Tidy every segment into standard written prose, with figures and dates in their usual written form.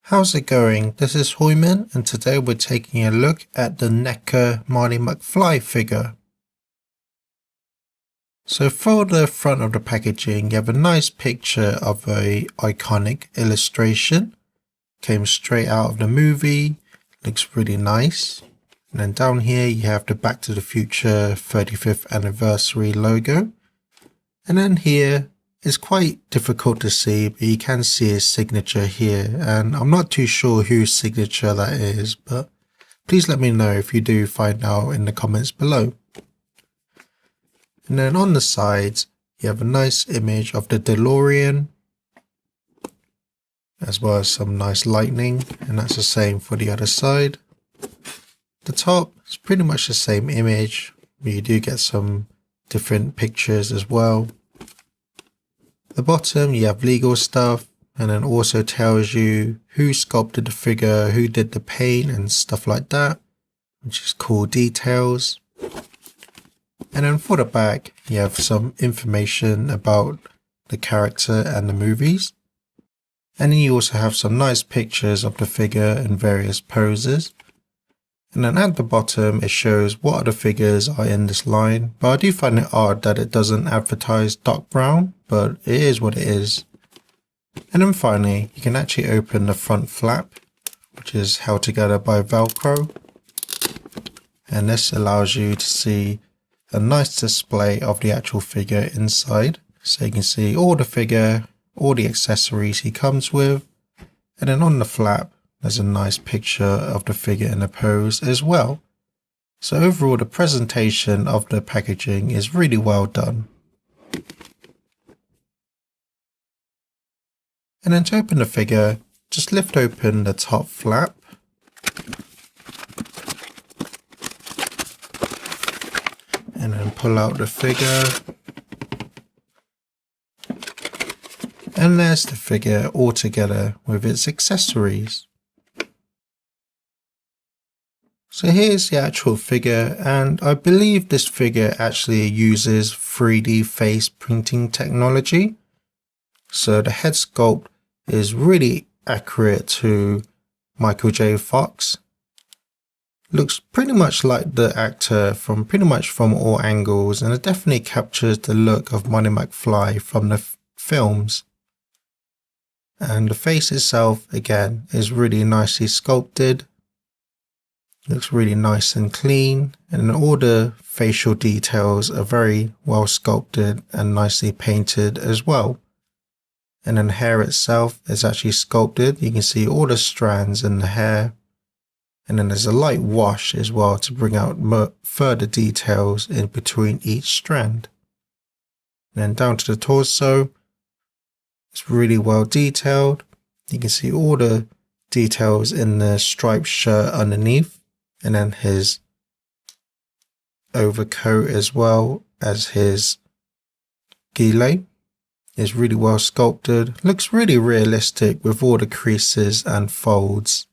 How's it going? This is Hoiman, and today we're taking a look at the NECA Marty McFly figure. So for the front of the packaging, you have a nice picture of a iconic illustration. Came straight out of the movie, looks really nice. And then down here you have the Back to the Future 35th anniversary logo. And then here, it's quite difficult to see, but you can see his signature here, and I'm not too sure whose signature that is, but please let me know if you do find out in the comments below. And then on the sides, you have a nice image of the DeLorean, as well as some nice lightning, and that's the same for the other side. The top is pretty much the same image, but you do get some different pictures as well. The bottom you have legal stuff, and then also tells you who sculpted the figure, who did the paint and stuff like that, which is cool details. And then for the back you have some information about the character and the movies, and then you also have some nice pictures of the figure in various poses. And then at the bottom it shows what other figures are in this line, but I do find it odd that it doesn't advertise Doc Brown, but it is what it is. And then finally you can actually open the front flap, which is held together by Velcro, and this allows you to see a nice display of the actual figure inside, so you can see all the figure, all the accessories he comes with, and then on the flap there's a nice picture of the figure in a pose as well. So overall the presentation of the packaging is really well done. And then to open the figure, just lift open the top flap. And then pull out the figure. And there's the figure all together with its accessories. So here's the actual figure, and I believe this figure actually uses 3D face printing technology. So the head sculpt is really accurate to Michael J. Fox. Looks pretty much like the actor from pretty much from all angles, and it definitely captures the look of Marty McFly from the films. And the face itself again is really nicely sculpted. Looks really nice and clean, and all the facial details are very well sculpted and nicely painted as well. And then the hair itself is actually sculpted. You can see all the strands in the hair, and then there's a light wash as well to bring out further details in between each strand. And then down to the torso, it's really well detailed. You can see all the details in the striped shirt underneath, and then his overcoat as well as his gilet is really well sculpted. Looks really realistic with all the creases and folds,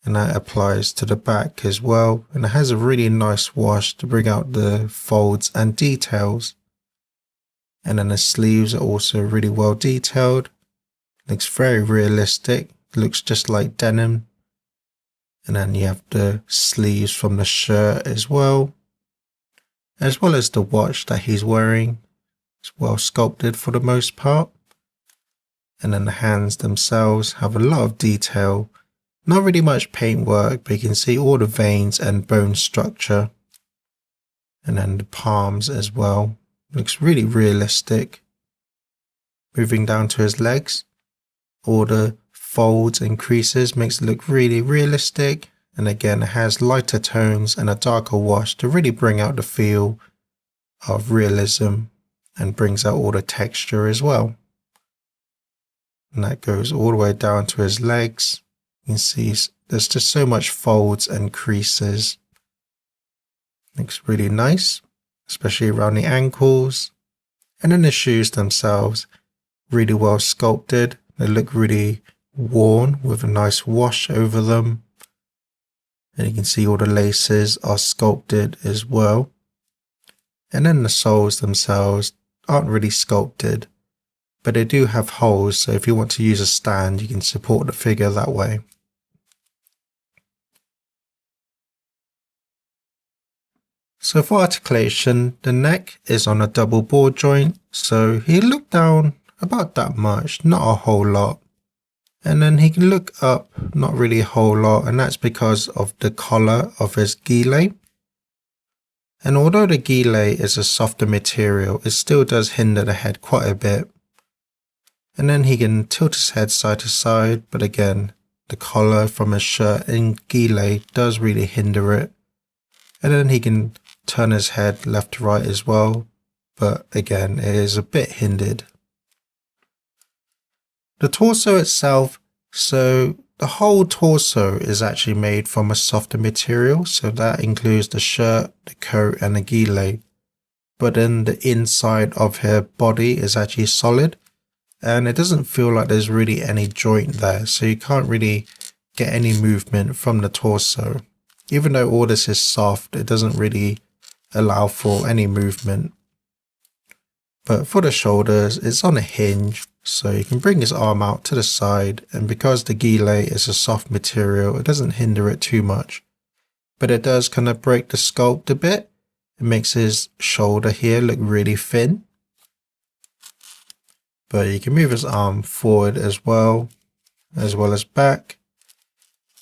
and that applies to the back as well, and it has a really nice wash to bring out the folds and details. And then the sleeves are also really well detailed. Looks very realistic, looks just like denim. And then you have the sleeves from the shirt as well as the watch that he's wearing. It's well sculpted for the most part. And then the hands themselves have a lot of detail. Not really much paintwork, but you can see all the veins and bone structure. And then the palms as well. Looks really realistic. Moving down to his legs, all the folds and creases makes it look really realistic, and again it has lighter tones and a darker wash to really bring out the feel of realism and brings out all the texture as well. And that goes all the way down to his legs. You can see there's just so much folds and creases. Looks really nice, especially around the ankles. And then the shoes themselves, really well sculpted. They look really worn with a nice wash over them, and you can see all the laces are sculpted as well. And then the soles themselves aren't really sculpted, but they do have holes, so if you want to use a stand, you can support the figure that way. So for articulation, the neck is on a double ball joint, so he looked down about that much, not a whole lot. And then he can look up, not really a whole lot, and that's because of the collar of his gilet. And although the gilet is a softer material, it still does hinder the head quite a bit. And then he can tilt his head side to side, but again, the collar from his shirt and gilet does really hinder it. And then he can turn his head left to right as well, but again, it is a bit hindered. The torso itself, so the whole torso is actually made from a softer material, so that includes the shirt, the coat and the gilet. But then the inside of her body is actually solid, and it doesn't feel like there's really any joint there, so you can't really get any movement from the torso. Even though all this is soft, it doesn't really allow for any movement. But for the shoulders, it's on a hinge, so you can bring his arm out to the side, and because the gilet is a soft material, it doesn't hinder it too much. But it does kind of break the sculpt a bit. It makes his shoulder here look really thin. But you can move his arm forward as well as back.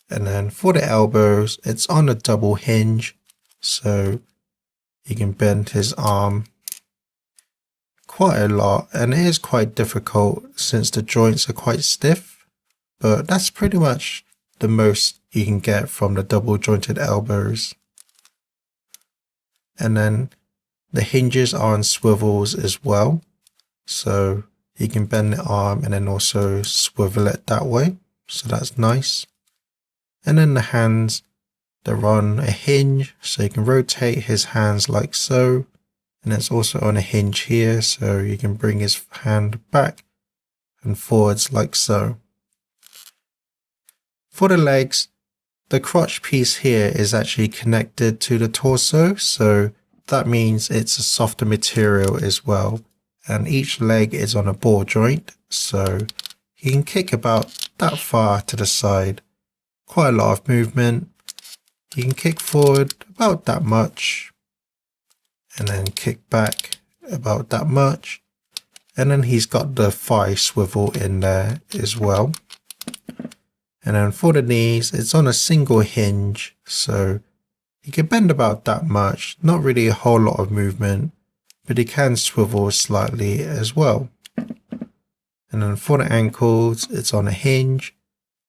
And then for the elbows, it's on a double hinge, so you can bend his arm quite a lot, and it is quite difficult since the joints are quite stiff, but that's pretty much the most you can get from the double jointed elbows. And then the hinges are on swivels as well, so you can bend the arm and then also swivel it that way, so that's nice. And then the hands, they're on a hinge, so you can rotate his hands like so. And it's also on a hinge here, so you can bring his hand back and forwards like so. For the legs, the crotch piece here is actually connected to the torso, so that means it's a softer material as well. And each leg is on a ball joint, so you can kick about that far to the side. Quite a lot of movement. You can kick forward about that much, and then kick back about that much, and then he's got the thigh swivel in there as well. And then for the knees, it's on a single hinge, so he can bend about that much, not really a whole lot of movement, but he can swivel slightly as well. And then for the ankles, it's on a hinge,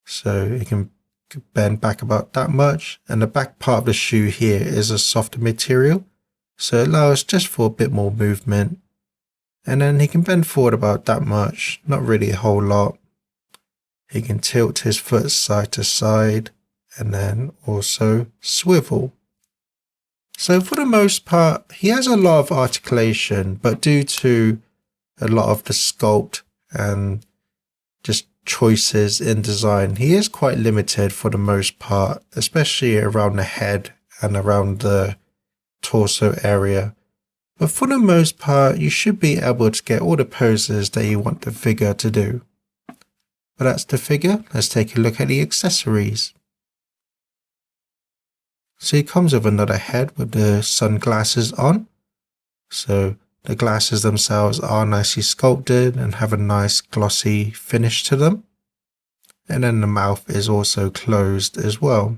so you can bend back about that much, and the back part of the shoe here is a softer material, so it allows just for a bit more movement. And then he can bend forward about that much, not really a whole lot. He can tilt his foot side to side and then also swivel. So for the most part, he has a lot of articulation, but due to a lot of the sculpt and just choices in design, he is quite limited for the most part, especially around the head and around the torso area. But for the most part, you should be able to get all the poses that you want the figure to do. But that's the figure. Let's take a look at the accessories. So he comes with another head with the sunglasses on. So the glasses themselves are nicely sculpted and have a nice glossy finish to them. And then the mouth is also closed as well.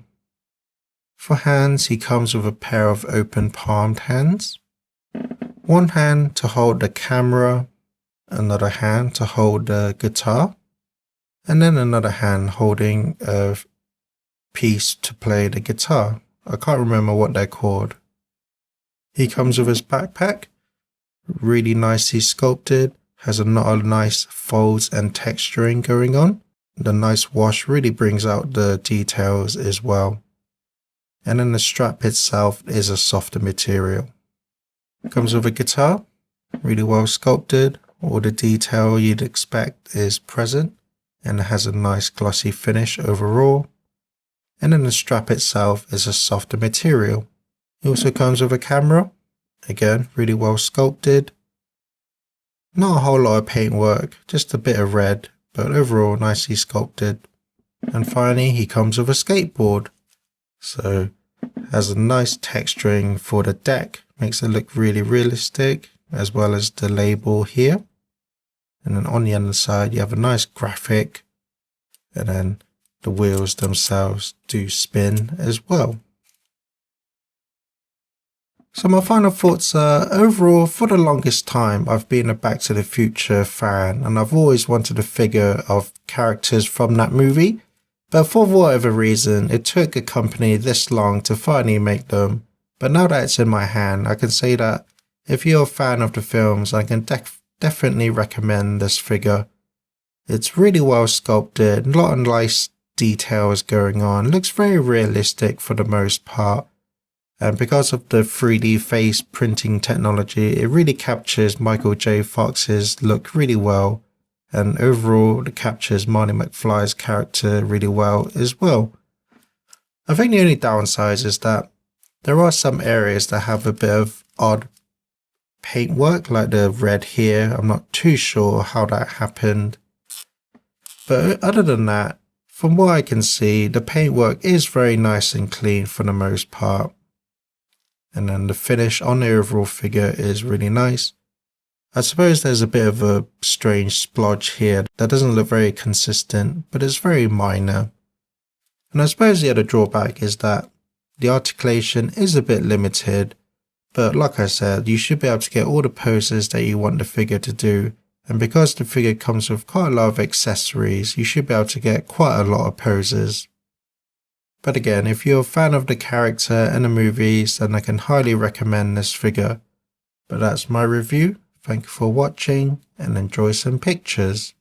For hands, he comes with a pair of open palmed hands. One hand to hold the camera, another hand to hold the guitar, and then another hand holding a piece to play the guitar. I can't remember what they're called. He comes with his backpack, really nicely sculpted, has a lot of nice folds and texturing going on. The nice wash really brings out the details as well. And then the strap itself is a softer material. Comes with a guitar, really well sculpted. All the detail you'd expect is present, and it has a nice glossy finish overall. And then the strap itself is a softer material. It also comes with a camera, again really well sculpted. Not a whole lot of paintwork, just a bit of red, but overall nicely sculpted. And finally he comes with a skateboard. So has a nice texturing for the deck, makes it look really realistic, as well as the label here. And then on the underside you have a nice graphic, and then the wheels themselves do spin as well. So my final thoughts are, overall, for the longest time I've been a Back to the Future fan, and I've always wanted a figure of characters from that movie, but for whatever reason it took a company this long to finally make them. But now that it's in my hand, I can say that if you're a fan of the films, I can definitely recommend this figure. It's really well sculpted, a lot of nice details going on, looks very realistic for the most part. And because of the 3D face printing technology, it really captures Michael J. Fox's look really well. And overall, it captures Marty McFly's character really well as well. I think the only downside is that there are some areas that have a bit of odd paintwork, like the red here. I'm not too sure how that happened. But other than that, from what I can see, the paintwork is very nice and clean for the most part. And then the finish on the overall figure is really nice. I suppose there's a bit of a strange splodge here that doesn't look very consistent, but it's very minor. And I suppose the other drawback is that the articulation is a bit limited, but like I said, you should be able to get all the poses that you want the figure to do, and because the figure comes with quite a lot of accessories, you should be able to get quite a lot of poses. But again, if you're a fan of the character and the movies, then I can highly recommend this figure. But that's my review. Thank you for watching and enjoy some pictures.